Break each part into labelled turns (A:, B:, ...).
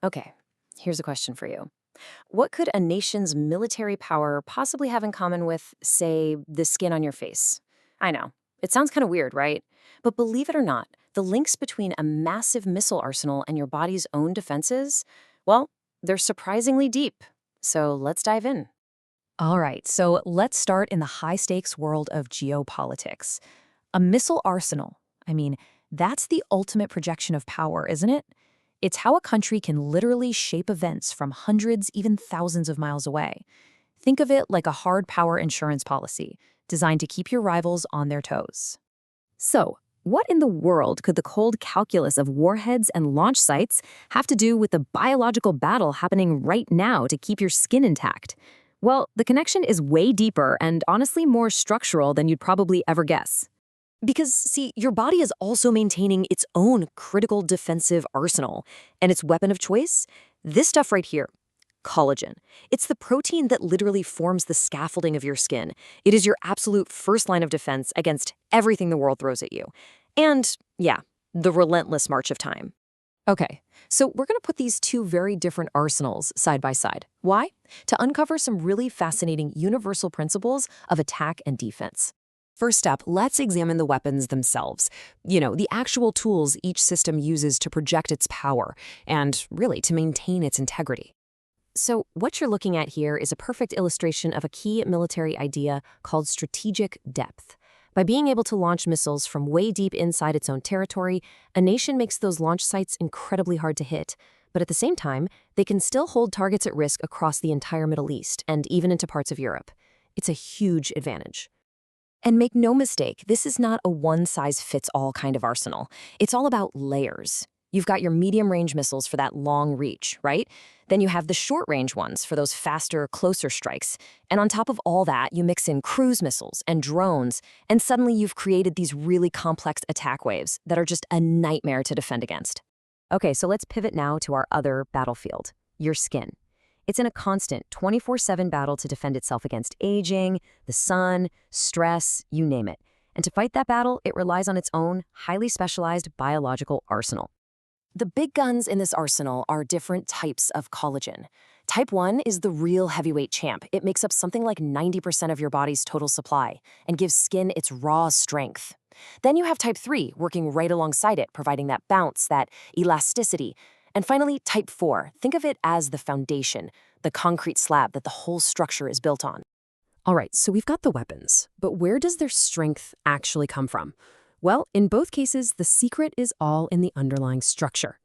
A: Okay, here's a question for you. What could a nation's military power possibly have in common with, say, the skin on your face? I know, it sounds kind of weird, right? But believe it or not, the links between a massive missile arsenal and your body's own defenses, well, they're surprisingly deep. So let's dive in.
B: All right, so let's start in the high stakes world of geopolitics. A missile arsenal. I mean, that's the ultimate projection of power, isn't it? It's how a country can literally shape events from hundreds, even thousands of miles away. Think of it like a hard power insurance policy, designed to keep your rivals on their toes.
A: So, what in the world could the cold calculus of warheads and launch sites have to do with the biological battle happening right now to keep your skin intact? Well, the connection is way deeper and honestly more structural than you'd probably ever guess. Because, see, your body is also maintaining its own critical defensive arsenal. And its weapon of choice? This stuff right here. Collagen. It's the protein that literally forms the scaffolding of your skin. It is your absolute first line of defense against everything the world throws at you. And, yeah, the relentless march of time. Okay, so we're going to put these two very different arsenals side by side. Why? To uncover some really fascinating universal principles of attack and defense. First up, let's examine the weapons themselves. The actual tools each system uses to project its power and, really, to maintain its integrity. So, what you're looking at here is a perfect illustration of a key military idea called strategic depth. By being able to launch missiles from way deep inside its own territory, a nation makes those launch sites incredibly hard to hit. But at the same time, they can still hold targets at risk across the entire Middle East and even into parts of Europe. It's a huge advantage. And make no mistake, this is not a one-size-fits-all kind of arsenal. It's all about layers. You've got your medium-range missiles for that long reach, right? Then you have the short-range ones for those faster, closer strikes. And on top of all that, you mix in cruise missiles and drones, and suddenly you've created these really complex attack waves that are just a nightmare to defend against. Okay, so let's pivot now to our other battlefield, your skin. It's in a constant 24/7 battle to defend itself against aging, the sun, stress, you name it. And to fight that battle, it relies on its own highly specialized biological arsenal. The big guns in this arsenal are different types of collagen. Type 1 is the real heavyweight champ. It makes up something like 90% of your body's total supply and gives skin its raw strength. Then you have type 3 working right alongside it, providing that bounce, that elasticity. And finally, type 4. Think of it as the foundation, the concrete slab that the whole structure is built on. All right, so we've got the weapons, but where does their strength actually come from? Well, in both cases, the secret is all in the underlying structure.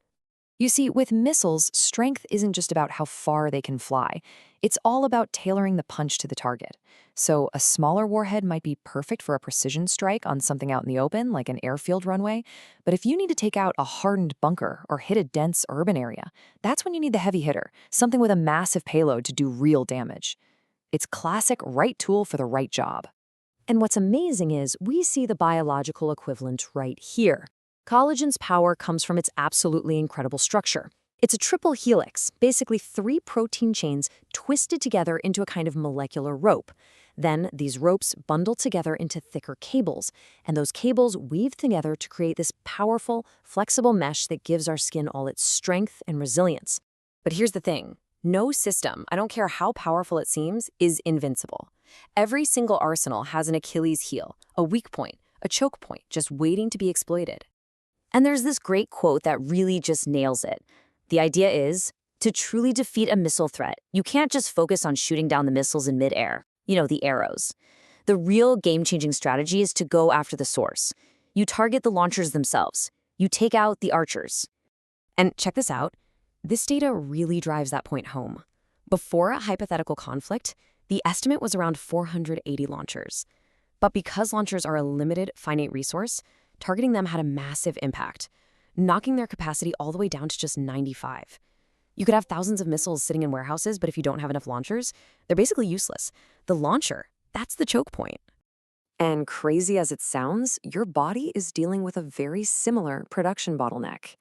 A: You see, with missiles, strength isn't just about how far they can fly. It's all about tailoring the punch to the target. So a smaller warhead might be perfect for a precision strike on something out in the open, like an airfield runway. But if you need to take out a hardened bunker or hit a dense urban area, that's when you need the heavy hitter, something with a massive payload to do real damage. It's classic right tool for the right job. And what's amazing is we see the biological equivalent right here. Collagen's power comes from its absolutely incredible structure. It's a triple helix, basically 3 protein chains twisted together into a kind of molecular rope. Then these ropes bundle together into thicker cables, and those cables weave together to create this powerful, flexible mesh that gives our skin all its strength and resilience. But here's the thing. No system, I don't care how powerful it seems, is invincible. Every single arsenal has an Achilles heel, a weak point, a choke point, just waiting to be exploited. And there's this great quote that really just nails it. The idea is, to truly defeat a missile threat, you can't just focus on shooting down the missiles in midair, the arrows. The real game-changing strategy is to go after the source. You target the launchers themselves. You take out the archers. And check this out. This data really drives that point home. Before a hypothetical conflict, the estimate was around 480 launchers. But because launchers are a limited, finite resource, targeting them had a massive impact, knocking their capacity all the way down to just 95. You could have thousands of missiles sitting in warehouses, but if you don't have enough launchers, they're basically useless. The launcher, that's the choke point. And crazy as it sounds, your body is dealing with a very similar production bottleneck.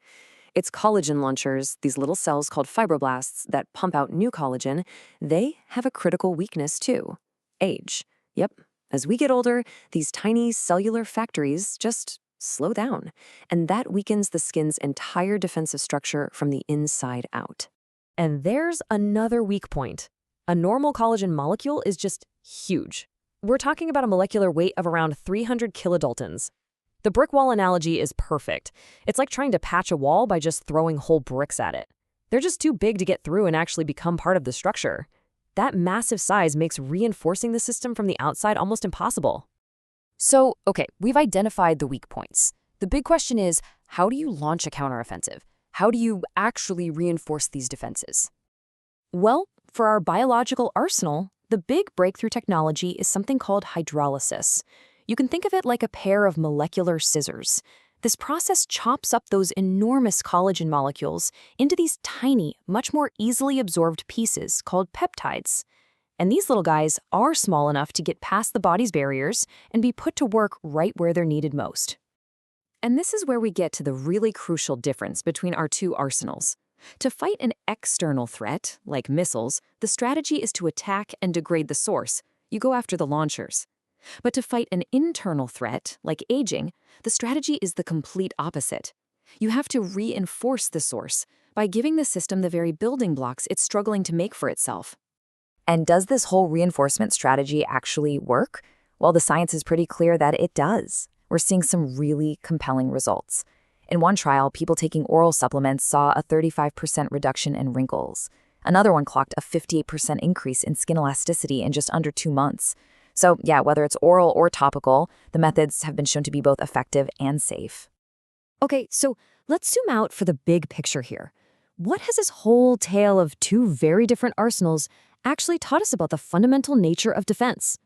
A: It's collagen launchers, these little cells called fibroblasts that pump out new collagen. They have a critical weakness too: age. Yep, as we get older, these tiny cellular factories just slow down, and that weakens the skin's entire defensive structure from the inside out.
B: And there's another weak point. A normal collagen molecule is just huge. We're talking about a molecular weight of around 300 kilodaltons. The brick wall analogy is perfect. It's like trying to patch a wall by just throwing whole bricks at it. They're just too big to get through and actually become part of the structure. That massive size makes reinforcing the system from the outside almost impossible. So, okay, we've identified the weak points. The big question is, how do you launch a counteroffensive? How do you actually reinforce these defenses? Well, for our biological arsenal, the big breakthrough technology is something called hydrolysis. You can think of it like a pair of molecular scissors. This process chops up those enormous collagen molecules into these tiny, much more easily absorbed pieces called peptides. And these little guys are small enough to get past the body's barriers and be put to work right where they're needed most. And this is where we get to the really crucial difference between our two arsenals. To fight an external threat, like missiles, the strategy is to attack and degrade the source. You go after the launchers. But to fight an internal threat, like aging, the strategy is the complete opposite. You have to reinforce the source by giving the system the very building blocks it's struggling to make for itself. And does this whole reinforcement strategy actually work? Well, the science is pretty clear that it does. We're seeing some really compelling results. In one trial, people taking oral supplements saw a 35% reduction in wrinkles. Another one clocked a 58% increase in skin elasticity in just under 2 months. So yeah, whether it's oral or topical, the methods have been shown to be both effective and safe. Okay, so let's zoom out for the big picture here. What has this whole tale of two very different arsenals actually taught us about the fundamental nature of defense?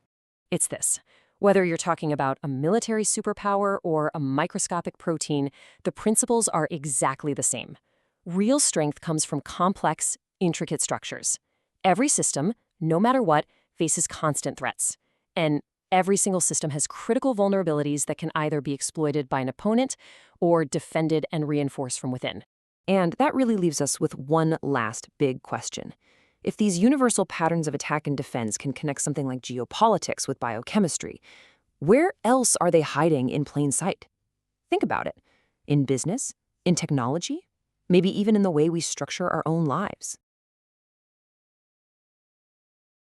B: It's this. Whether you're talking about a military superpower or a microscopic protein, the principles are exactly the same. Real strength comes from complex, intricate structures. Every system, no matter what, faces constant threats. And every single system has critical vulnerabilities that can either be exploited by an opponent or defended and reinforced from within. And that really leaves us with one last big question. If these universal patterns of attack and defense can connect something like geopolitics with biochemistry, where else are they hiding in plain sight? Think about it. In business? In technology? Maybe even in the way we structure our own lives?